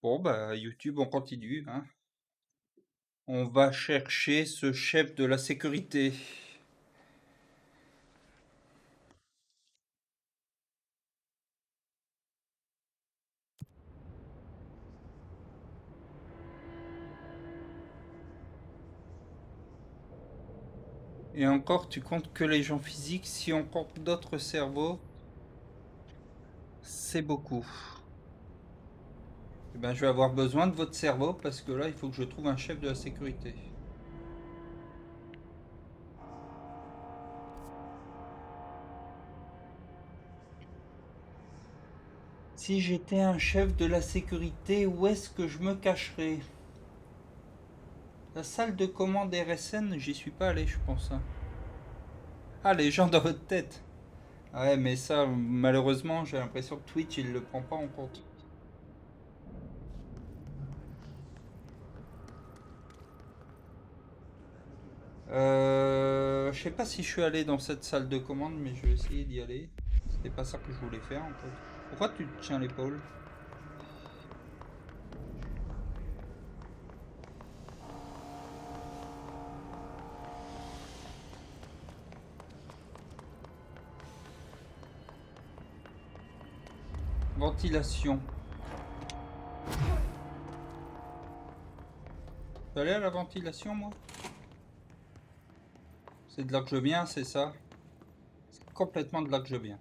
Bon, bah, YouTube, on continue, hein. On va chercher ce chef de la sécurité. Et encore, tu comptes que les gens physiques. Si on compte d'autres cerveaux, c'est beaucoup. Eh ben, je vais avoir besoin de votre cerveau parce que là, il faut que je trouve un chef de la sécurité. Si j'étais un chef de la sécurité, où est-ce que je me cacherais? La salle de commande RSN, j'y suis pas allé, je pense, hein. Ah, les gens dans votre tête. Ouais, mais ça, malheureusement, j'ai l'impression que Twitch, il le prend pas en compte. Je sais pas si je suis allé dans cette salle de commande, mais je vais essayer d'y aller. C'était pas ça que je voulais faire en fait. Pourquoi tu te tiens l'épaule? Ventilation. Je peux aller à la ventilation, moi? C'est de là que je viens, c'est ça? C'est complètement de là que je viens.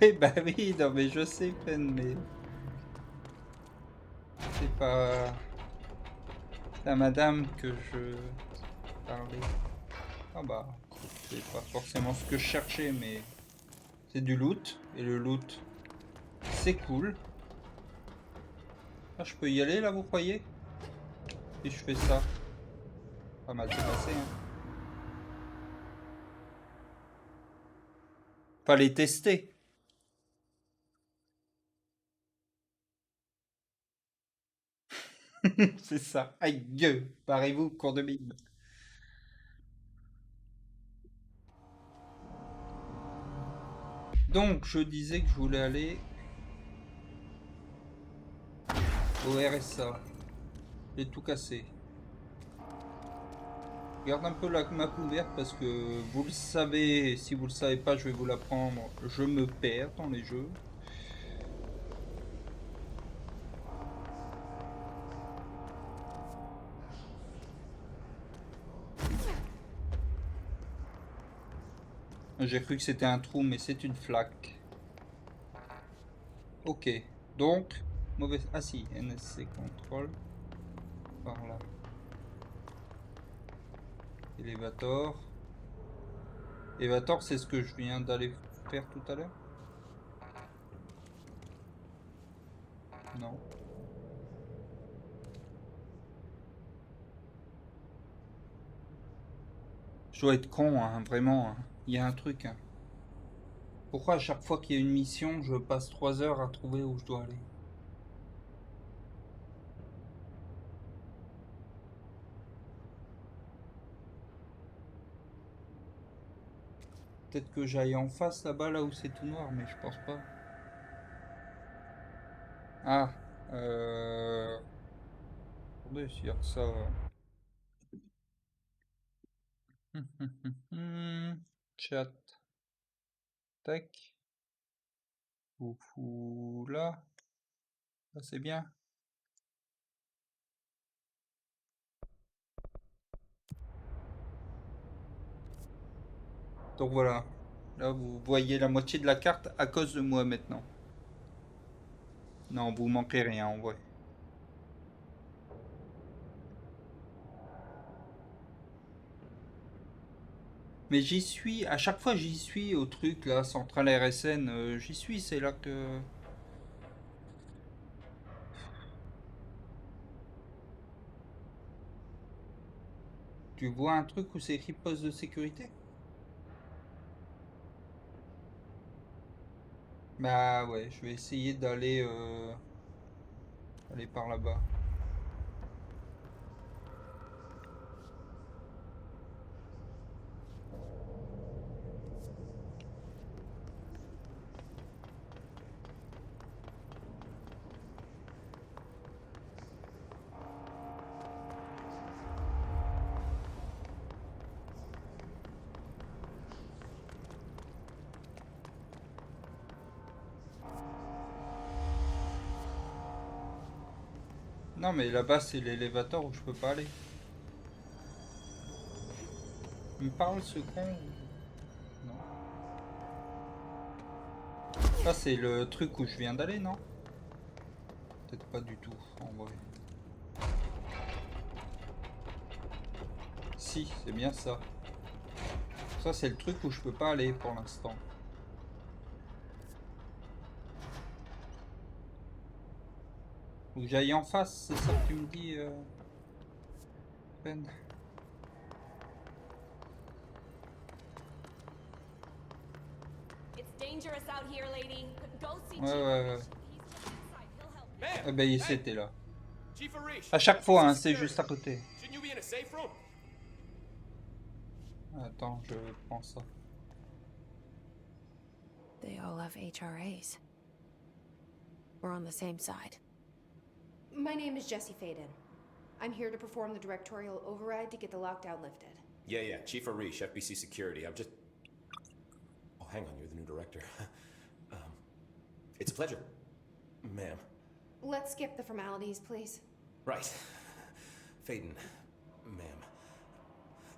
Eh bah oui, non mais je sais, Pen, mais c'est pas la madame que je parlais. Ah bah, c'est pas forcément ce que je cherchais, mais c'est du loot, et le loot, c'est cool. Ah, je peux y aller là, vous croyez? Si je fais ça, pas mal se passer, hein. Fallait tester. C'est ça. Aïe, gueux. Parez-vous, cours de mine. Donc, je disais que je voulais aller au RSA. J'ai tout cassé. Garde un peu la map ouverte parce que vous le savez, et si vous le savez pas, je vais vous l'apprendre. Je me perds dans les jeux. J'ai cru que c'était un trou, mais c'est une flaque. Ok. Donc, mauvais. Ah si, NSC contrôle. Par là. Elevator. Elevator, c'est ce que je viens d'aller faire tout à l'heure? Non. Je dois être con, hein, vraiment, hein. Il y a un truc, hein. Pourquoi à chaque fois qu'il y a une mission, je passe 3 heures à trouver où je dois aller? Peut-être que j'aille en face là-bas, là où c'est tout noir, mais je pense pas. Ah, euh... attendez, s'il y a que ça. Chat, tac, foufou, là c'est bien. Donc voilà, là vous voyez la moitié de la carte à cause de moi maintenant. Non, vous manquez rien en vrai. Mais j'y suis, à chaque fois j'y suis au truc là, Centrale RSN, j'y suis, c'est là que... Tu vois un truc où c'est écrit poste de sécurité? Bah ouais, je vais essayer d'aller aller par là-bas. Non, mais là-bas, c'est l'élévateur où je peux pas aller. Il me parle, ce con? Non. Ça, c'est le truc où je viens d'aller, non? Peut-être pas du tout, en vrai. Si, c'est bien ça. Ça, c'est le truc où je peux pas aller pour l'instant. Faut que j'aille en face, c'est ça que tu me dis, Ben? It's dangerous out here, lady. Go see Ouais, Chief ouais, ouais. Arish. He's just inside. He'll help you. Eh Man! ben, Hey! c'était là. Chief Arish! À chaque fois, FBC hein, c'est Security. juste à côté. Shouldn't you be in a safe room? Attends, je prends ça. They all have HRAs. We're on the same side. My name is Jesse Faden. I'm here to perform the directorial override to get the lockdown lifted. Yeah, Chief Arish, FBC Security. I'm just... Oh, hang on, you're the new director. It's a pleasure, ma'am. Let's skip the formalities, please. Right. Faden, ma'am.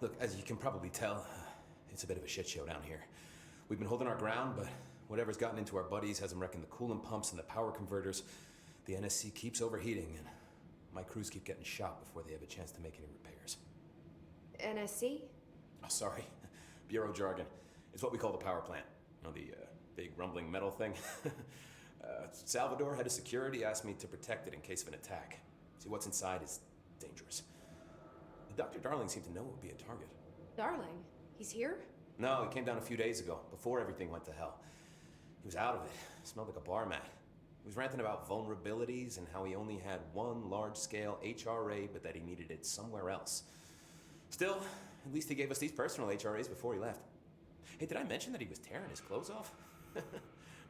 Look, as you can probably tell, it's a bit of a shit show down here. We've been holding our ground, but whatever's gotten into our buddies has them wrecking the coolant pumps and the power converters. The NSC keeps overheating, and my crews keep getting shot before they have a chance to make any repairs. NSC? Oh, sorry. Bureau jargon. It's what we call the power plant. You know, the big rumbling metal thing? Salvador, head of security, asked me to protect it in case of an attack. See, what's inside is dangerous. Dr. Darling seemed to know it would be a target. Darling, he's here? No, he came down a few days ago, before everything went to hell. He was out of it. Smelled like a bar mat. He was ranting about vulnerabilities and how he only had one large-scale HRA, but that he needed it somewhere else. Still, at least he gave us these personal HRAs before he left. Hey, did I mention that he was tearing his clothes off?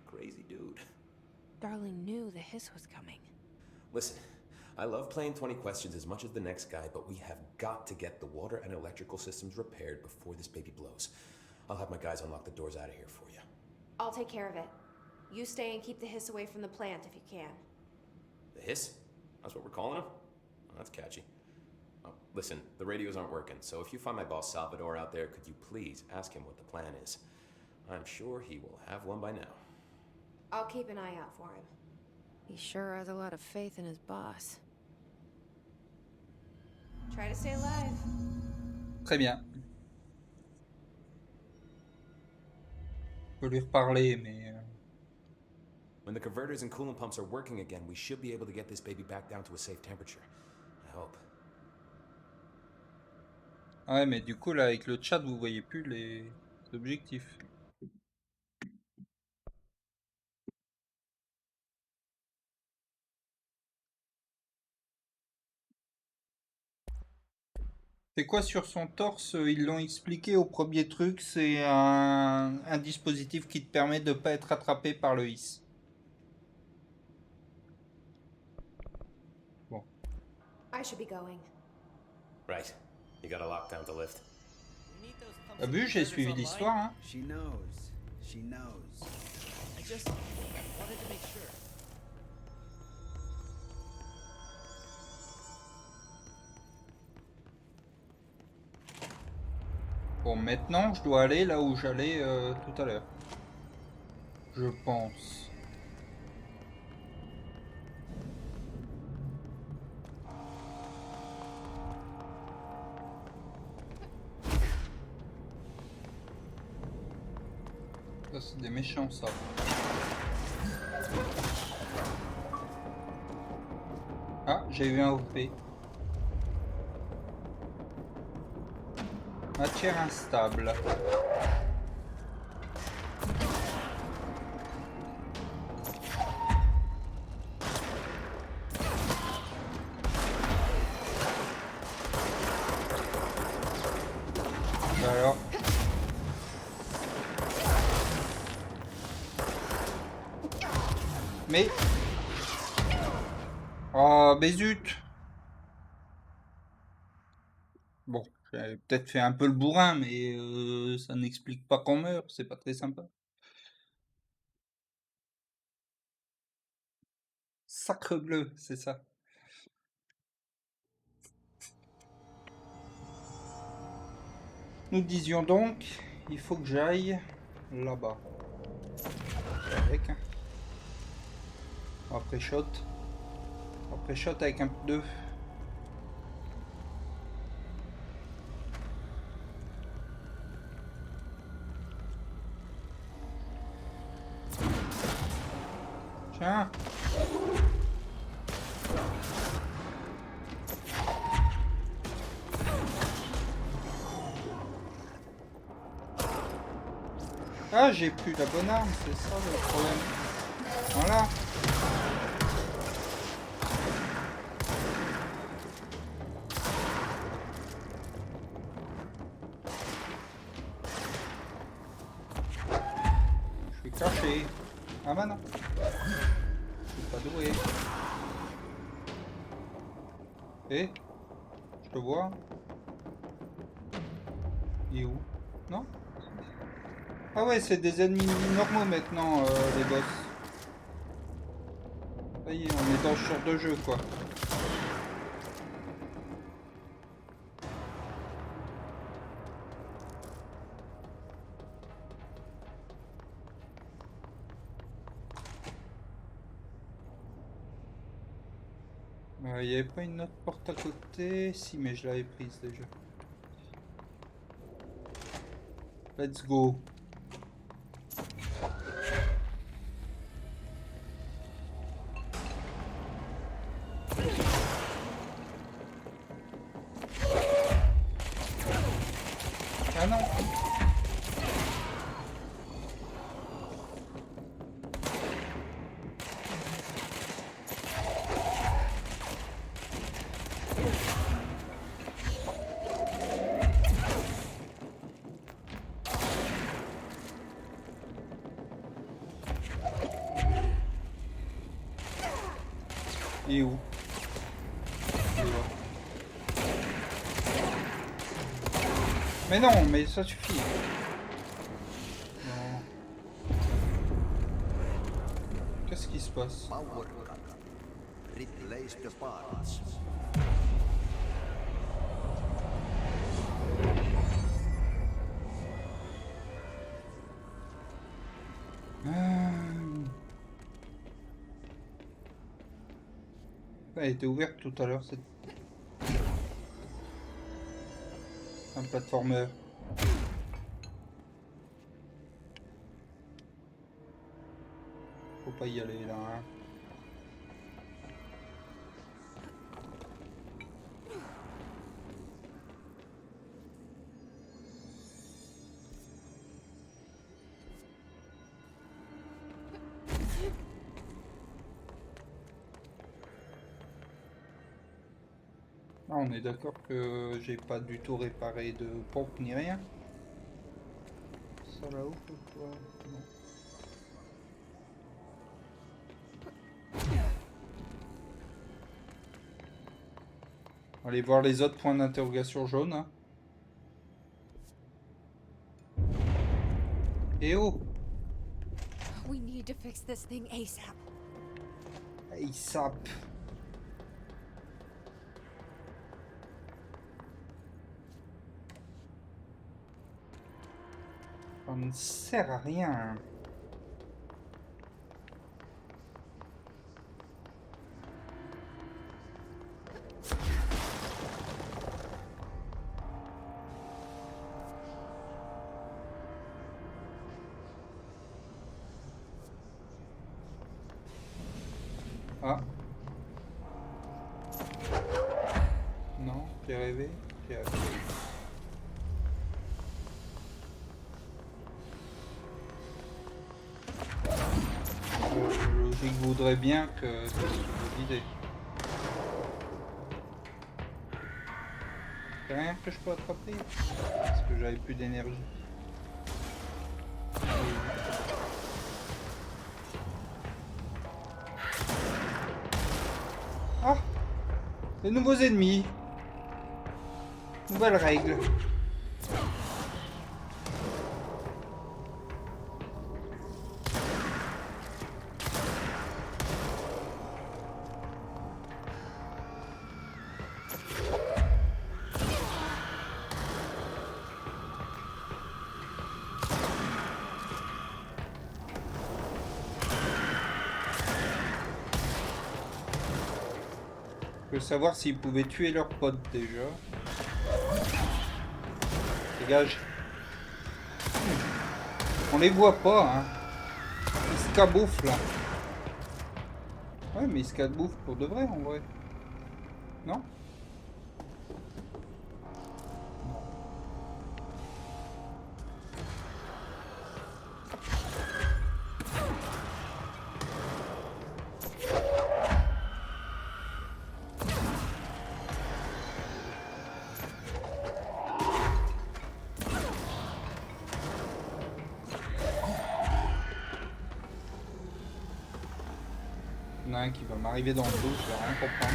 Crazy dude. Darling knew the hiss was coming. Listen, I love playing 20 questions as much as the next guy, but we have got to get the water and electrical systems repaired before this baby blows. I'll have my guys unlock the doors out of here for you. I'll take care of it. You stay and keep the hiss away from the plant if you can. The hiss? That's what we're calling him? Oh, that's catchy. Oh, listen, the radios aren't working, so if you find my boss Salvador out there, could you please ask him what the plan is? I'm sure he will have one by now. I'll keep an eye out for him. He sure has a lot of faith in his boss. Try to stay alive. Très bien. Je peux lui reparler, mais... When the converters and coolant pumps are working again, we should be able to get this baby back down to a safe temperature. I hope. Ouais, mais du coup, là, avec le chat, vous voyez plus les objectifs. C'est quoi sur son torse? Ils l'ont expliqué au premier truc, c'est un dispositif qui te permet de ne pas être attrapé par le hisse. Bon. I should be going. Right. You got a lockdown to lift. T'as vu, j'ai suivi l'histoire, hein. She knows. She knows. I just wanted to make sure. Bon, maintenant, je dois aller là où j'allais tout à l'heure. Je pense. Ça, c'est des méchants, ça. Ah, j'ai eu un OP. Matière instable. Bah alors. Mais... Oh, mais zut! Bon, j'avais peut-être fait un peu le bourrin, mais ça n'explique pas qu'on meurt, c'est pas très sympa. Sacre bleu, c'est ça. Nous disions donc, il faut que j'aille là-bas. Avec. Après shot. Après shot avec un peu de... Tiens. Ah, j'ai plus la bonne arme, c'est ça le problème. Voilà. Je suis caché. Ah bah non. Je suis pas doué. Eh, je te vois. Il est où? Non? Ah ouais, c'est des ennemis normaux maintenant, les boss. Ça y est, on est dans ce genre de jeu, quoi. Il n'y avait pas une autre porte à côté? Si, mais je l'avais prise déjà. Let's go. Ah non. Il est où? Il est là. Mais non, mais ça suffit. Non. Qu'est-ce qui se passe? Power cutter. Replace the parts. Elle était ouverte tout à l'heure, c'est un platformer. Faut pas y aller là, hein. Ah, on est d'accord que j'ai pas du tout réparé de pompe ni rien. Ça là-haut, quoi? Non. Allez voir les autres points d'interrogation jaunes. Hein. Et oh! We need to fix this thing ASAP. ASAP. Ça ne sert à rien. Ah. Non, j'ai rêvé. J'ai rêvé. Logique voudrait bien que ça soit vidé. Y'a rien que je peux attraper parce que j'avais plus d'énergie. Ah! De nouveaux ennemis. Nouvelles règles. Je veux savoir s'ils pouvaient tuer leurs potes déjà. Dégage. On les voit pas, hein. Ils se cabouffent là. Ouais, mais ils se cabouffent pour de vrai en vrai. Non? Il y en a un qui va m'arriver dans le dos, je vais rien comprendre.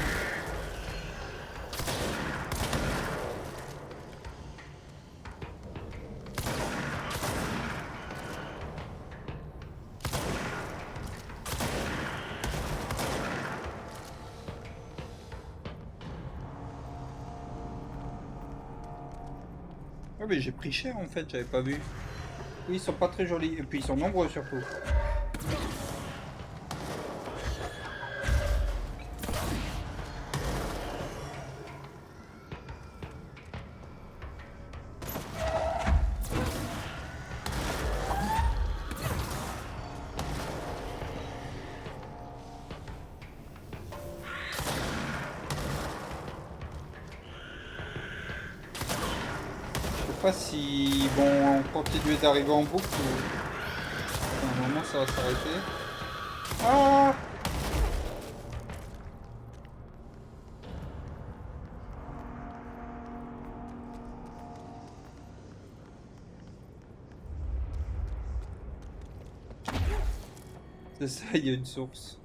Ah mais j'ai pris cher en fait, j'avais pas vu. Oui, ils sont pas très jolis, et puis ils sont nombreux surtout. Je sais pas si vont continuer d'arriver en boucle ou à un moment ça va s'arrêter. Ah! C'est ça, il y a une source.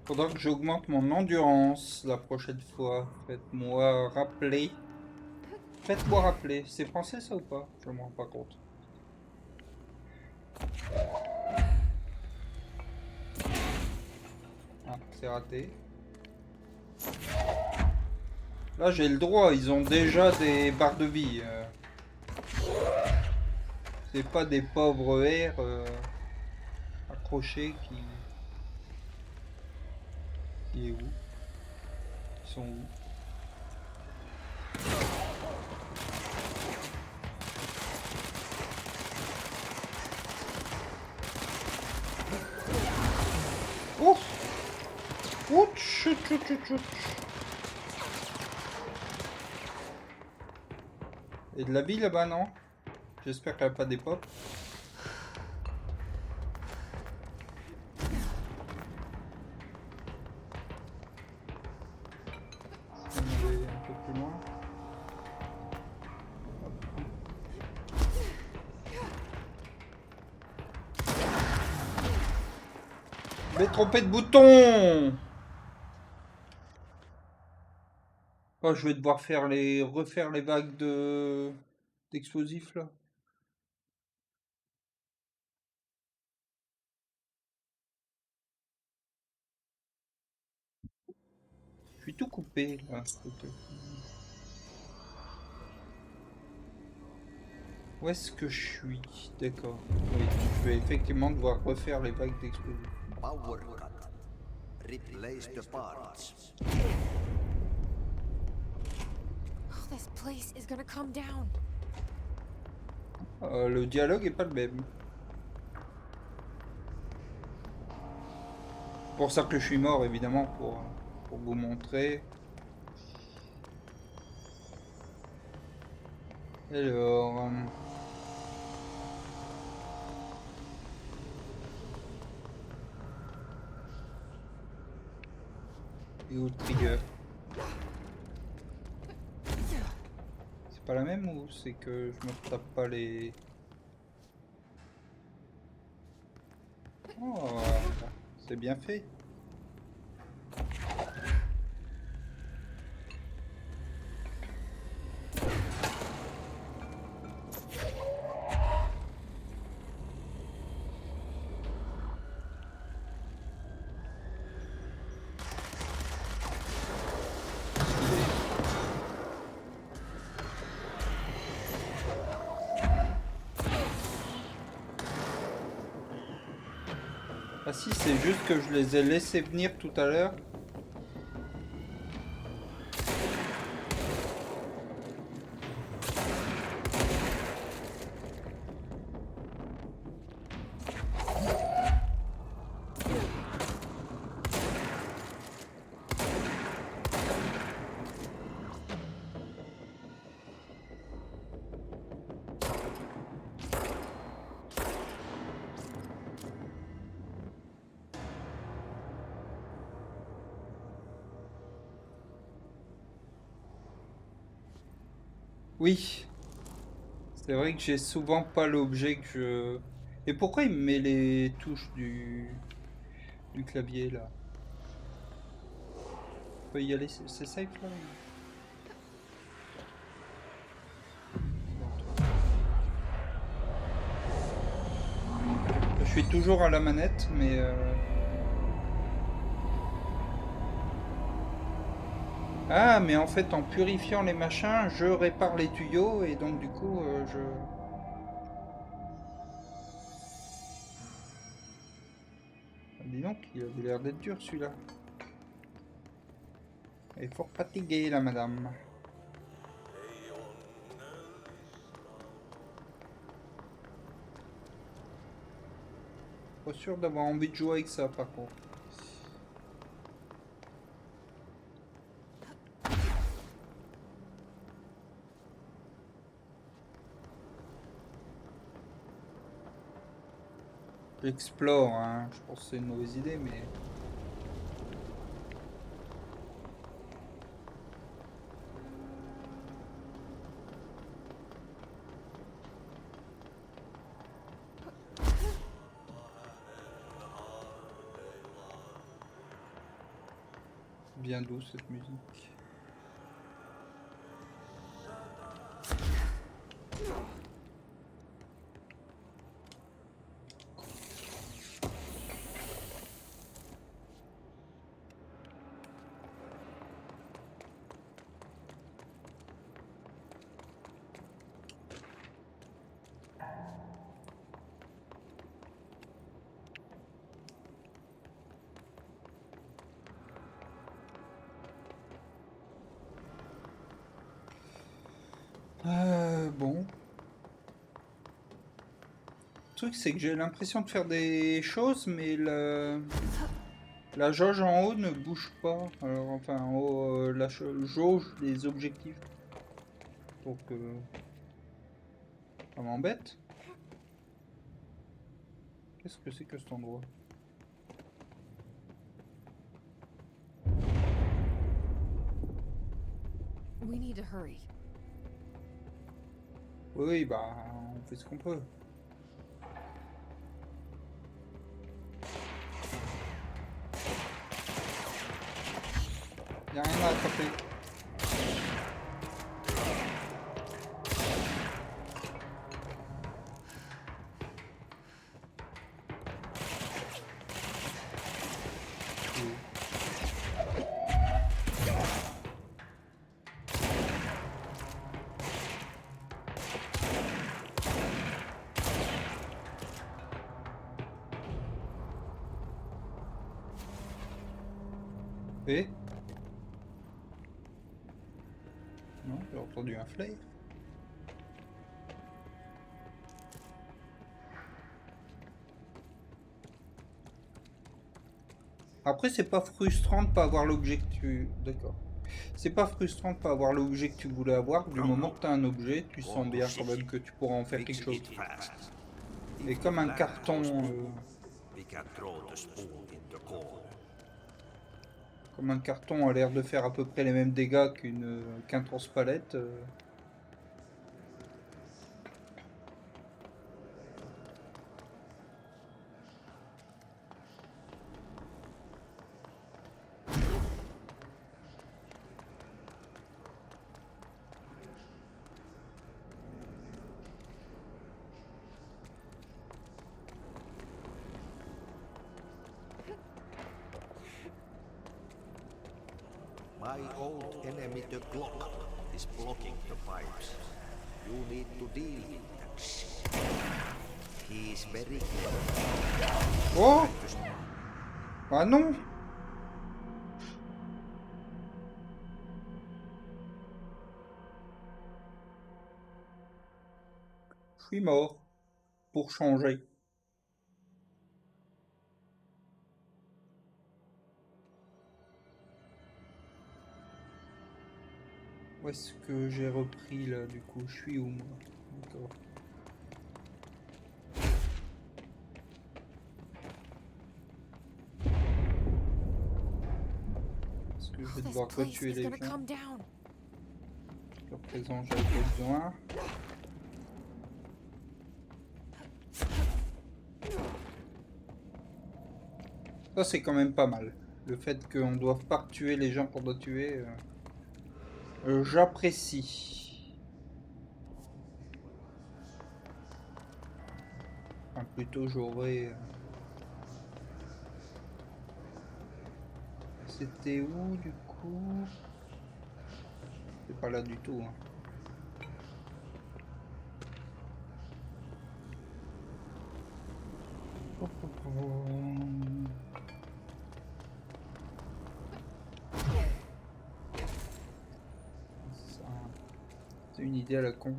Faudra que j'augmente mon endurance la prochaine fois. Faites-moi rappeler. Faites-moi rappeler. C'est français ça ou pas? Je me rends pas compte. Ah, c'est raté. Là j'ai le droit, ils ont déjà des barres de vie. C'est pas des pauvres airs accrochés qui... Qui est où? Ils sont où? Oh! Oh! Chut, chut, chut, chut. Et de la vie là-bas, non? J'espère qu'elle n'a pas des pop. On va aller un peu plus loin. Je vais tromper de bouton! Oh, je vais devoir faire refaire les vagues d'explosifs là. Je suis tout coupé là. Où est-ce que je suis? D'accord. Oui, donc je vais effectivement devoir refaire les vagues d'explosifs. Power cut. Replace the parts. Oh, this place is gonna come down. Le dialogue est pas le même. Pour ça que je suis mort évidemment pour vous montrer. Alors. Et où le trigger? C'est pas la même ou c'est que je me tape pas les... Oh, c'est bien fait. si, c'est juste que je les ai laissés venir tout à l'heure. Oui, c'est vrai que j'ai souvent pas l'objet que je... Et pourquoi il me met les touches du clavier là? On peut y aller, c'est safe là? Je suis toujours à la manette, mais... Ah, mais en fait, en purifiant les machins, je répare les tuyaux et donc du coup, je... Ah, dis donc, il avait l'air d'être dur celui-là. Elle est fort fatiguée, la madame. Pas sûr d'avoir envie de jouer avec ça, par contre. J'explore, hein. Je pense que c'est une mauvaise idée, mais... Bien douce cette musique. Bon. Le truc, c'est que j'ai l'impression de faire des choses, mais la jauge en haut ne bouge pas. Alors, enfin, en haut, la jauge des objectifs. Donc, ça m'embête. Qu'est-ce que c'est que cet endroit? We need to hurry. Oui, bah, on fait ce qu'on peut. Y'a rien à attraper. Et non, j'ai entendu un flare. Après, c'est pas frustrant de pas avoir l'objet que tu... D'accord. C'est pas frustrant de pas avoir l'objet que tu voulais avoir. Du moment que tu as un objet, tu sens bien quand même que tu pourras en faire quelque chose. Et comme un carton... Comme un carton a l'air de faire à peu près les mêmes dégâts qu'un transpalette. My old enemy, the Glock, is blocking the pipes. You need to deal with that shit. He is very clever. Oh! Ah non! Je suis mort. Pour changer. Où est-ce que j'ai repris là du coup? Je suis où moi? D'accord. Est-ce que je vais This devoir place retuer is les gonna gens? come down. Jusqu'à présent j'avais pas besoin. Ça c'est quand même pas mal. Le fait qu'on doive pas tuer les gens qu'on doit tuer, j'apprécie. Enfin plutôt j'aurais... C'était où du coup? C'est pas là du tout. Hein. Ça, c'est une idée à la con.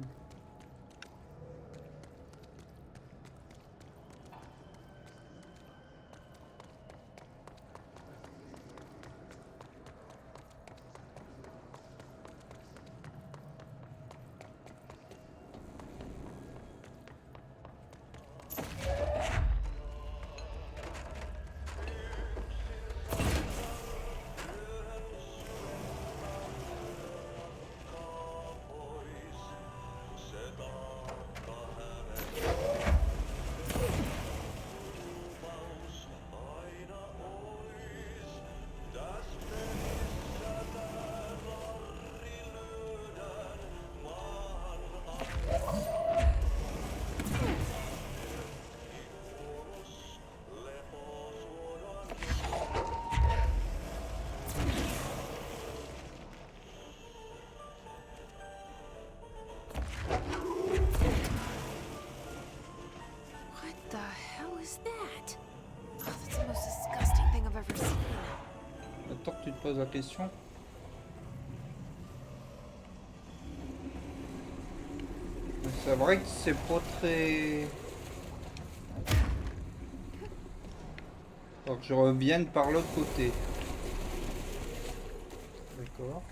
What the hell is that? Oh, that's the most disgusting thing I've ever seen. Attends que tu te poses la question. C'est vrai que c'est pas très... Alors que je revienne par l'autre côté. D'accord.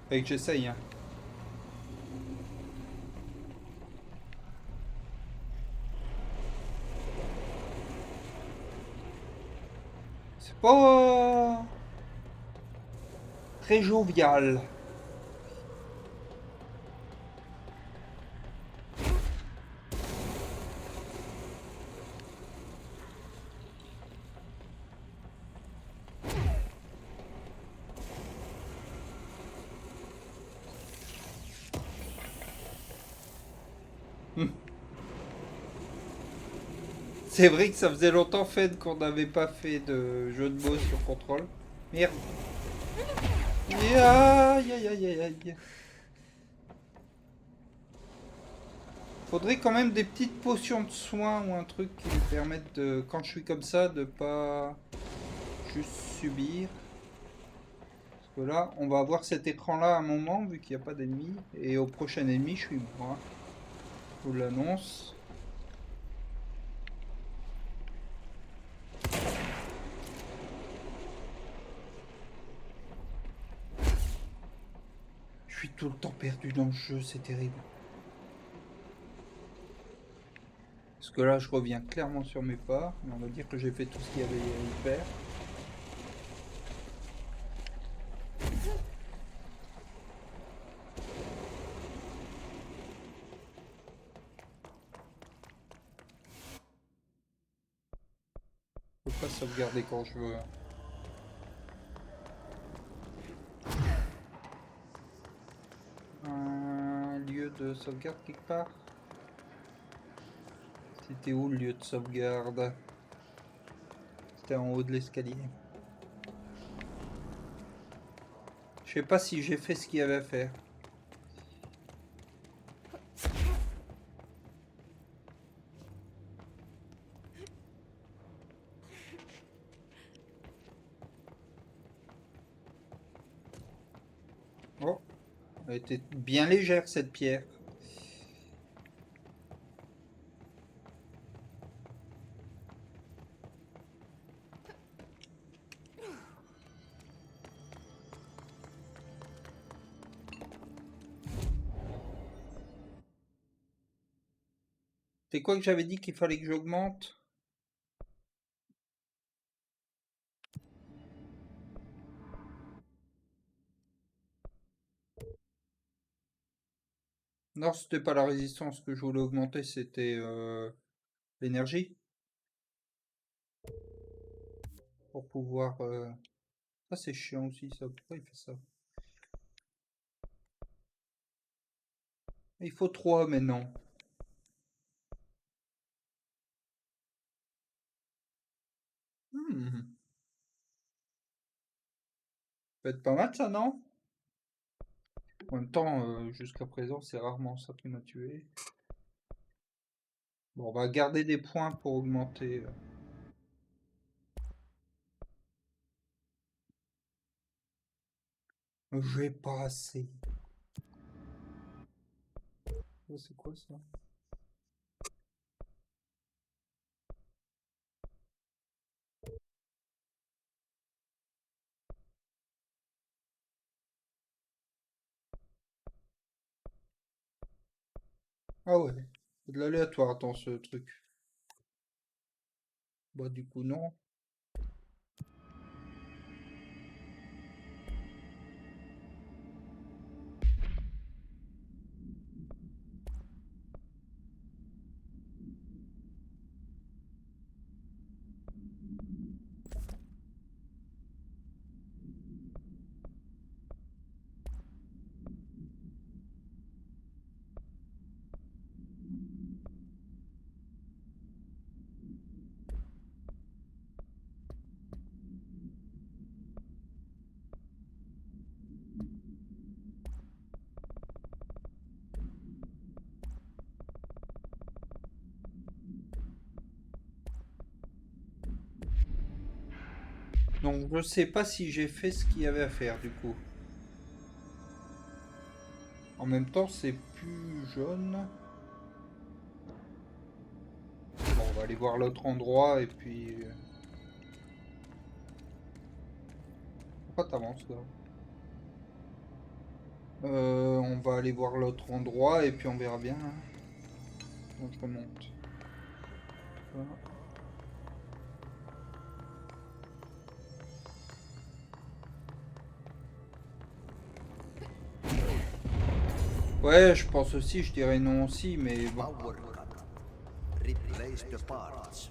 Fait que j'essaye. Hein. C'est pas très jovial. C'est vrai que ça faisait longtemps fait qu'on n'avait pas fait de jeu de mots sur contrôle. Merde. Aïe aïe aïe aïe aïe. Faudrait quand même des petites potions de soins ou un truc qui me permettent de, quand je suis comme ça, de pas juste subir. Parce que là, on va avoir cet écran là à un moment vu qu'il n'y a pas d'ennemis. Et au prochain ennemi, je suis mort. Hein. Je vous l'annonce. Je suis tout le temps perdu dans le jeu, c'est terrible. Parce que là, je reviens clairement sur mes pas. On va dire que j'ai fait tout ce qu'il y avait à y faire. Je peux pas sauvegarder quand je veux. Un lieu de sauvegarde quelque part? C'était où le lieu de sauvegarde? C'était en haut de l'escalier. Je sais pas si j'ai fait ce qu'il y avait à faire. Oh, elle était bien légère cette pierre. C'est quoi que j'avais dit qu'il fallait que j'augmente? Non, c'était pas la résistance que je voulais augmenter, c'était l'énergie. Pour pouvoir... Ah, c'est chiant aussi ça. Pourquoi il fait ça? Il faut 3 maintenant. Hmm. Peut être pas mal ça, non? En même temps, jusqu'à présent, c'est rarement ça qui m'a tué. Bon, on va garder des points pour augmenter. J'ai pas assez. Oh, c'est quoi ça? Ah ouais, c'est de l'aléatoire dans ce truc. Bah du coup non. Donc je sais pas si j'ai fait ce qu'il y avait à faire du coup. En même temps, c'est plus jaune. Bon, on va aller voir l'autre endroit et puis... Pourquoi t'avances là? On va aller voir l'autre endroit et puis on verra bien. Hein. Donc je remonte. Voilà. Ouais, je pense aussi, je dirais non aussi, mais bon. Power cut. Replace the parts.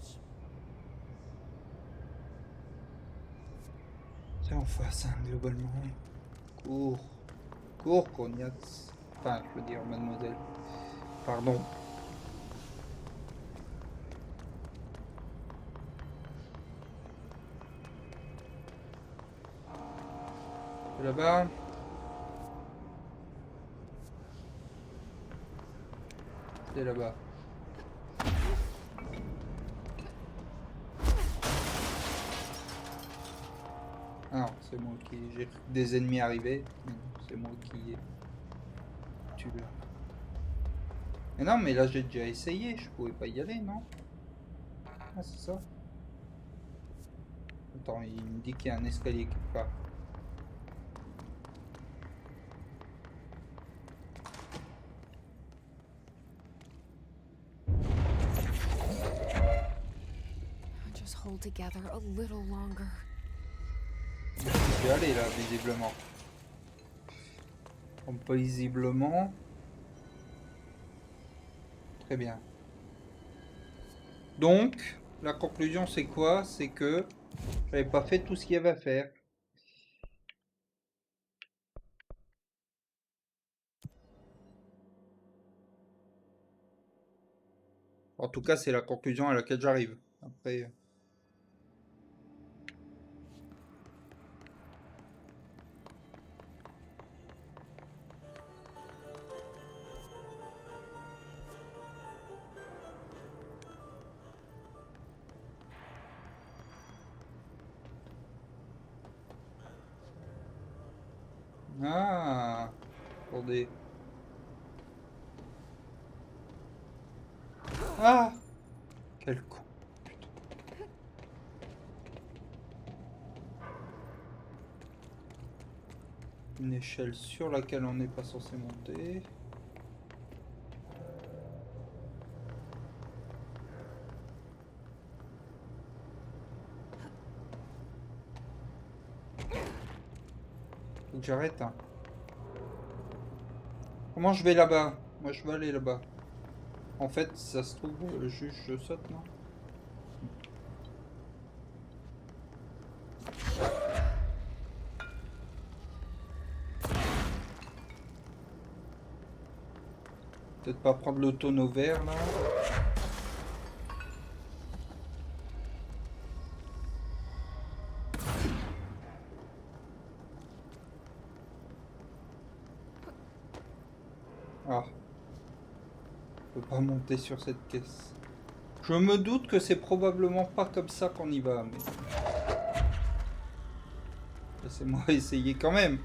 C'est en face, hein, globalement. Cours. Cours, Cognatz. Enfin, je veux dire, mademoiselle. Pardon. C'est là-bas. C'est là-bas. Ah non, c'est moi qui... J'ai des ennemis arrivés. C'est moi qui ai tué. Mais non, mais là j'ai déjà essayé. Je pouvais pas y aller, non? Ah, c'est ça. Attends, il me dit qu'il y a un escalier quelque part. Just hold together a little longer. Je vais aller là, visiblement. Donc, paisiblement. Très bien. Donc, la conclusion c'est quoi? C'est que j'avais pas fait tout ce qu'il y avait à faire. En tout cas, c'est la conclusion à laquelle j'arrive. Après. Ah, attendez. Ah, quel con. Putain. Une échelle sur laquelle on n'est pas censé monter. Faut que j'arrête, hein. Comment je vais là-bas? Moi je veux aller là-bas. En fait, ça se trouve, juste je saute, non? Peut-être pas prendre le tonneau vert là. Ah. Je peux pas monter sur cette caisse. Je me doute que c'est probablement pas comme ça qu'on y va, mais... Laissez-moi essayer quand même.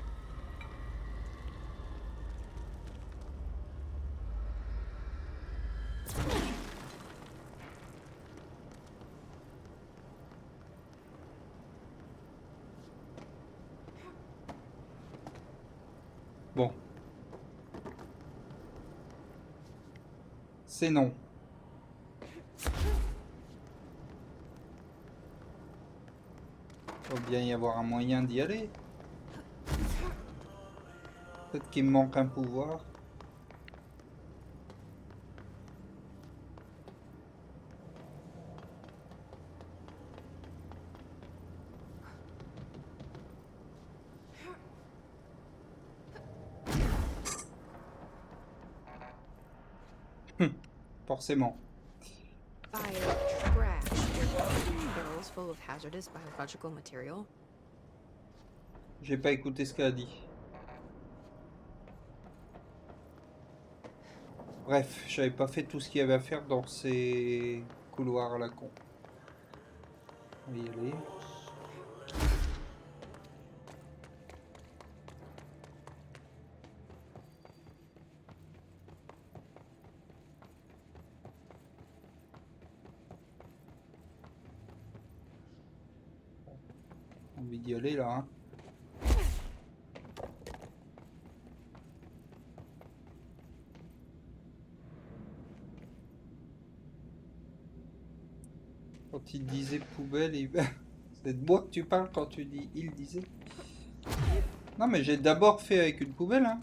Bon. C'est non. Il va bien y avoir un moyen d'y aller. Peut-être qu'il me manque un pouvoir. Forcément. Barrels full of hazardous biological material. J'ai pas écouté ce qu'elle a dit. Bref, j'avais pas fait tout ce qu'il y avait à faire dans ces couloirs à la con. On va y aller. Envie d'y aller là, hein. Quand il disait poubelle, c'est de moi que tu parles quand tu dis il disait. Non mais j'ai d'abord fait avec une poubelle, hein.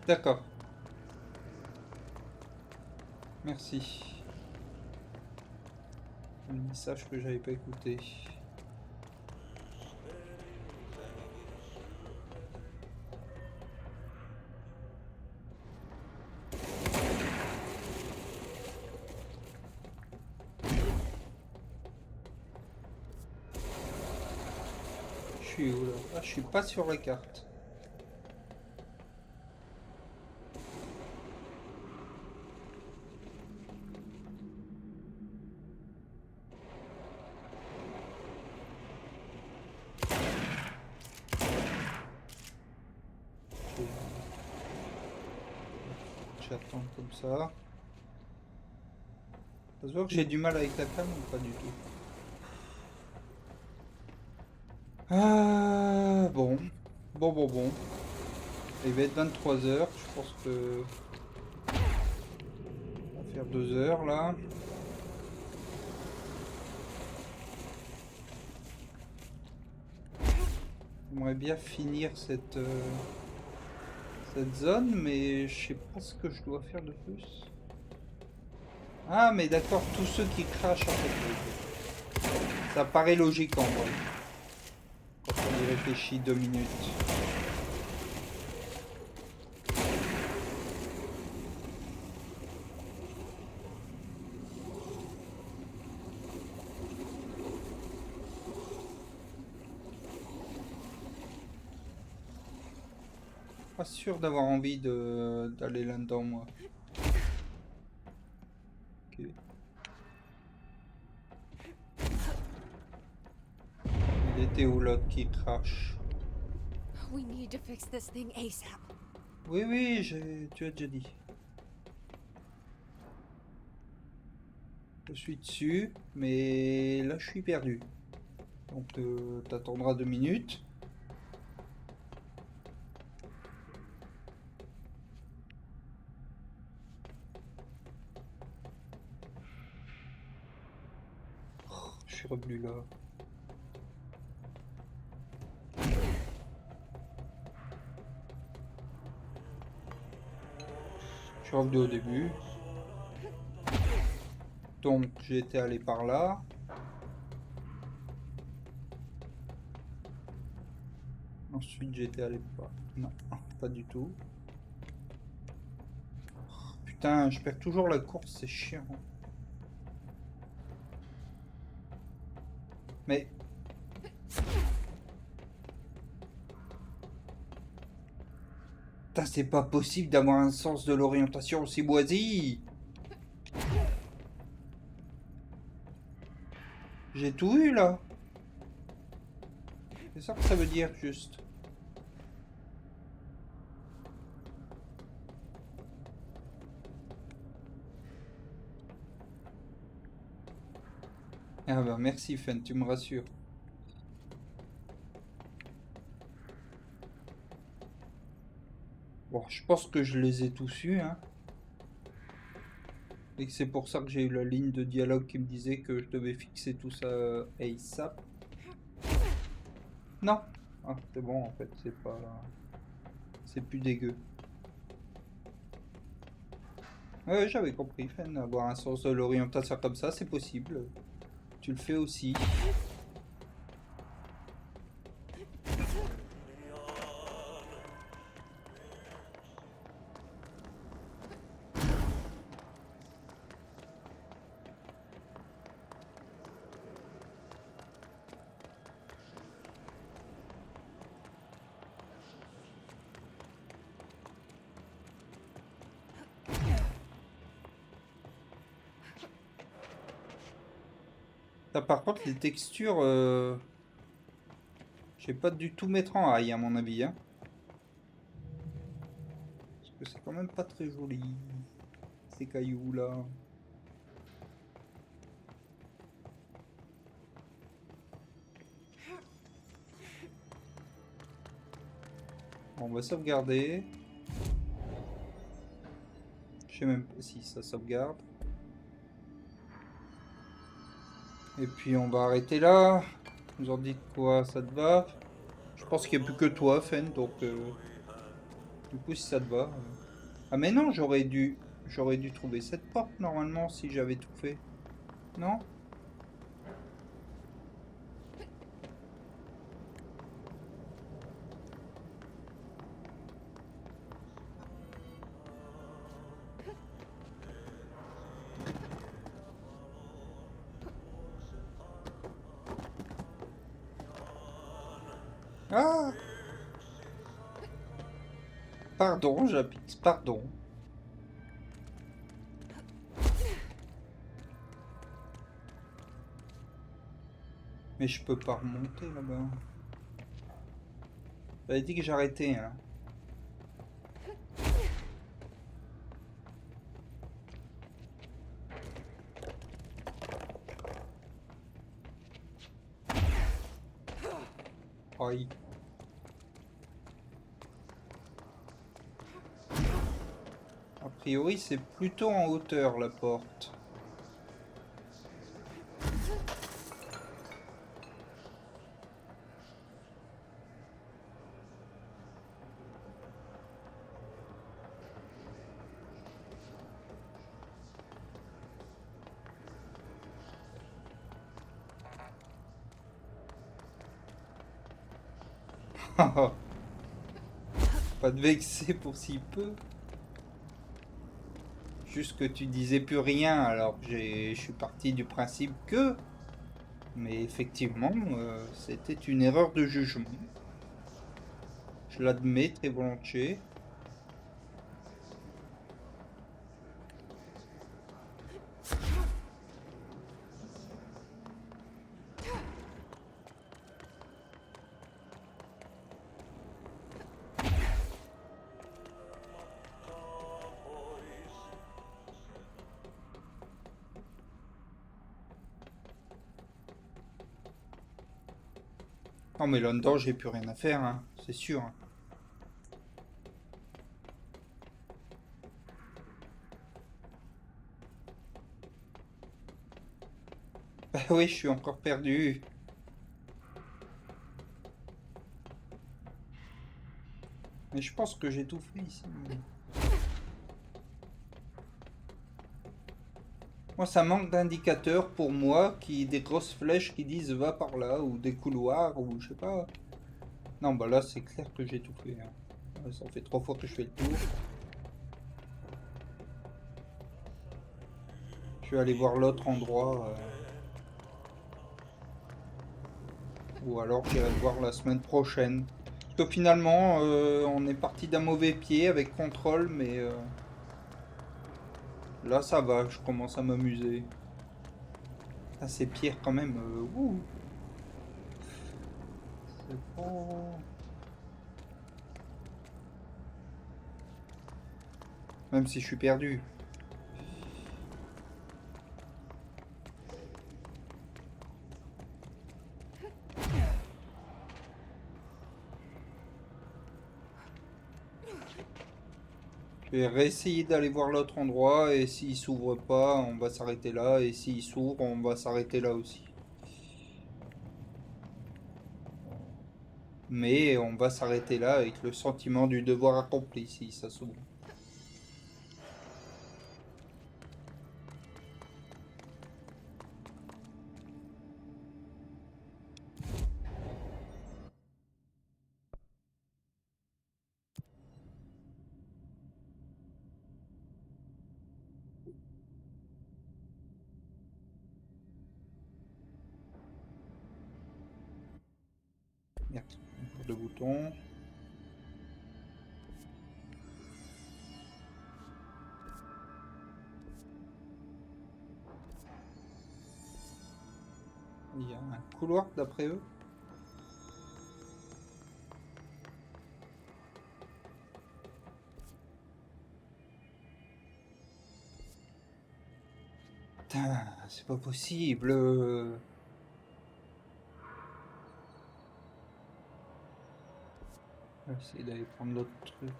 D'accord. Merci. Un message que j'avais pas écouté. Je suis où là? Ah, je suis pas sur la carte. J'attends comme ça. Ça se voit que j'ai du mal avec la cam ou pas du tout? Ah, bon. Bon. Il va être 23 h, je pense que... faire 2 heures là. J'aimerais bien finir cette zone, mais je sais pas ce que je dois faire de plus. Ah, mais d'accord, tous ceux qui crachent en fait. Ça paraît logique en vrai. Quand on y réfléchit 2 minutes. Pas sûr d'avoir envie d'aller là-dedans moi. Ok. Il était où l'autre qui crache? We need to fix this thing ASAP. Oui, oui, tu as déjà dit. Je suis dessus, mais là je suis perdu. Donc t'attendras 2 minutes. Oh, je suis revenu là. Je suis revenu au début. Donc j'ai été allé par là. Ensuite j'étais allé par... Non, pas du tout. Oh, putain, je perds toujours la course, c'est chiant. Mais... Putain, c'est pas possible d'avoir un sens de l'orientation aussi moisi. J'ai tout eu là. C'est ça que ça veut dire juste. Ah bah merci Fen, tu me rassures. Bon, je pense que je les ai tous eus, hein. Et que c'est pour ça que j'ai eu la ligne de dialogue qui me disait que je devais fixer tout ça ASAP. Non. Ah, c'est bon en fait, c'est pas... C'est plus dégueu. Ouais, j'avais compris, Fen, avoir un sens de l'orientation comme ça, c'est possible. Tu le fais aussi. Là, par contre, les textures, je vais pas du tout mettre en high à mon avis, hein. Parce que c'est quand même pas très joli, ces cailloux là. Bon, on va sauvegarder. Je sais même pas si ça sauvegarde. Et puis on va arrêter là. Vous en dites quoi, ça te va? Je pense qu'il n'y a plus que toi, Fen, donc du coup si ça te va. Ah mais non, j'aurais dû trouver cette porte normalement si j'avais tout fait. Non? Ah! Pardon, j'habite, pardon. Mais je peux pas remonter là-bas. J'avais dit que j'arrêtais, hein. Aïe. A priori, c'est plutôt en hauteur la porte. Pas de vexer pour si peu. Juste que tu disais plus rien, alors je suis parti du principe que... Mais effectivement, c'était une erreur de jugement. Je l'admets très volontiers. Non mais là-dedans, j'ai plus rien à faire, hein, c'est sûr. Bah oui, je suis encore perdu. Mais je pense que j'ai tout fait ici. Moi, ça manque d'indicateurs pour moi, des grosses flèches qui disent va par là, ou des couloirs, ou je sais pas. Non, bah là, c'est clair que j'ai tout fait. Hein. Ça fait 3 fois que je fais le tour. Je vais aller voir l'autre endroit. Ou alors j'irai le voir la semaine prochaine. Parce que finalement, on est parti d'un mauvais pied avec contrôle, mais... Là, ça va, je commence à m'amuser. Ah, c'est pire quand même. C'est bon. Même si je suis perdu. Je vais réessayer d'aller voir l'autre endroit et s'il s'ouvre pas, on va s'arrêter là et s'il s'ouvre, on va s'arrêter là aussi. Mais on va s'arrêter là avec le sentiment du devoir accompli si ça s'ouvre. Merde, encore le bouton. Il y a un couloir d'après eux. Putain, c'est pas possible. Je vais essayer d'aller prendre l'autre truc.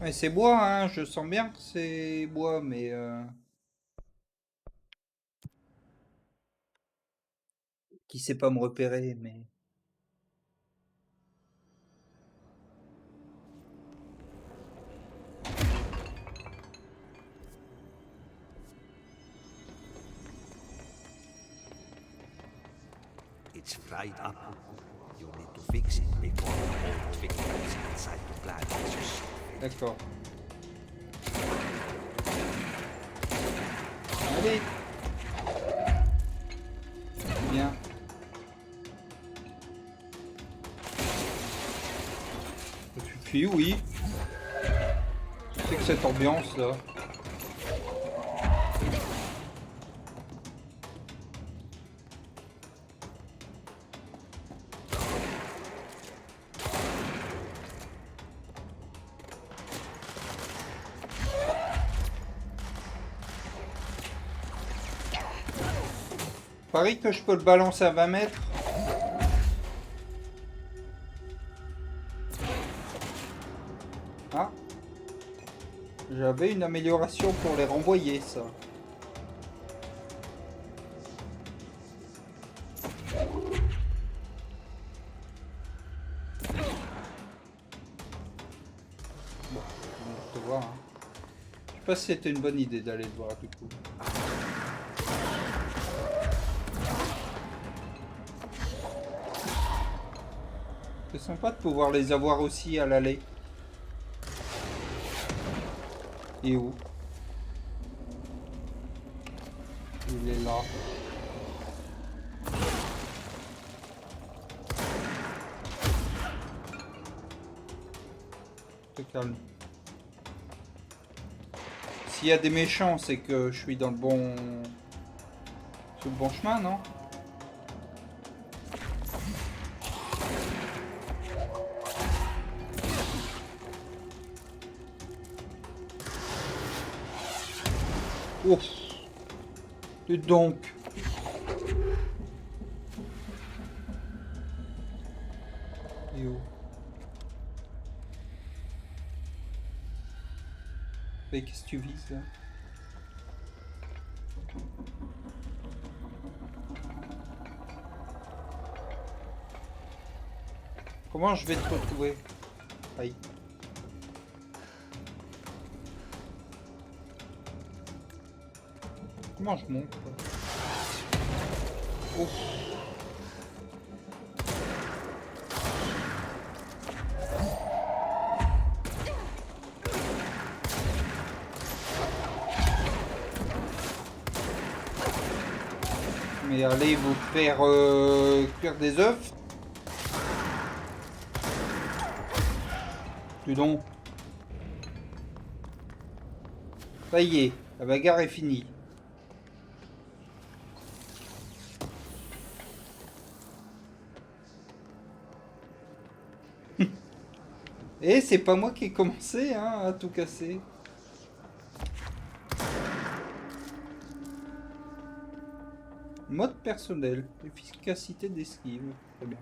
Ouais, c'est bois, hein. Je sens bien que c'est bois, mais... Qui sait pas me repérer, mais... It's fried up. You need to fix it before the old victims inside the plant is just... D'accord. Allez. Bien. Tu fuis, oui. C'est que cette ambiance là. Pareil que je peux le balancer à 20 mètres. J'avais une amélioration pour les renvoyer, ça. Bon, on va te voir. Hein. Je sais pas si c'était une bonne idée d'aller te voir du coup. C'est sympa de pouvoir les avoir aussi à l'aller. Et où? Il est là. Te calme. S'il y a des méchants, c'est que je suis dans le bon... sur le bon chemin, non? Ouf. Et donc. Et où? Mais qu'est-ce que tu vises là? Comment je vais te retrouver? Aïe. Comment je monte? Ouf. Mais allez vous faire cuire des œufs. Dis donc. Ça y est, la bagarre est finie. Et c'est pas moi qui ai commencé hein, à tout casser. Mode personnel, efficacité d'esquive. Très bien.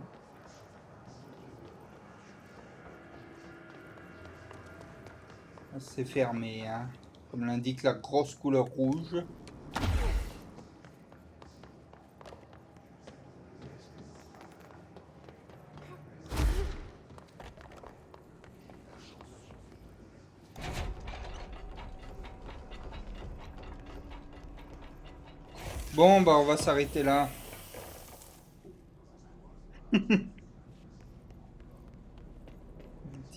Ah, c'est fermé, hein. Comme l'indique la grosse couleur rouge. Bon, bah on va s'arrêter là.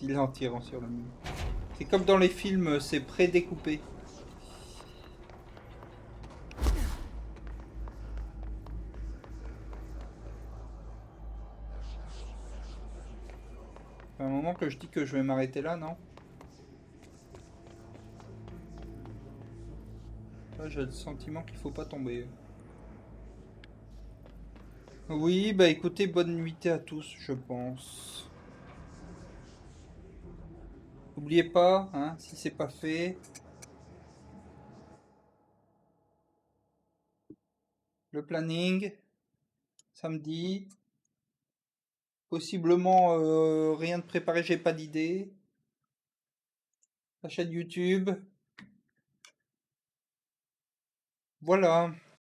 Il est en tirant sur le mur. C'est comme dans les films, c'est prédécoupé. C'est un moment que je dis que je vais m'arrêter là, non? Là, j'ai le sentiment qu'il faut pas tomber. Oui, bah écoutez, bonne nuitée à tous, je pense. N'oubliez pas, hein, si c'est pas fait, le planning, samedi, possiblement rien de préparé, j'ai pas d'idée. La chaîne YouTube. Voilà.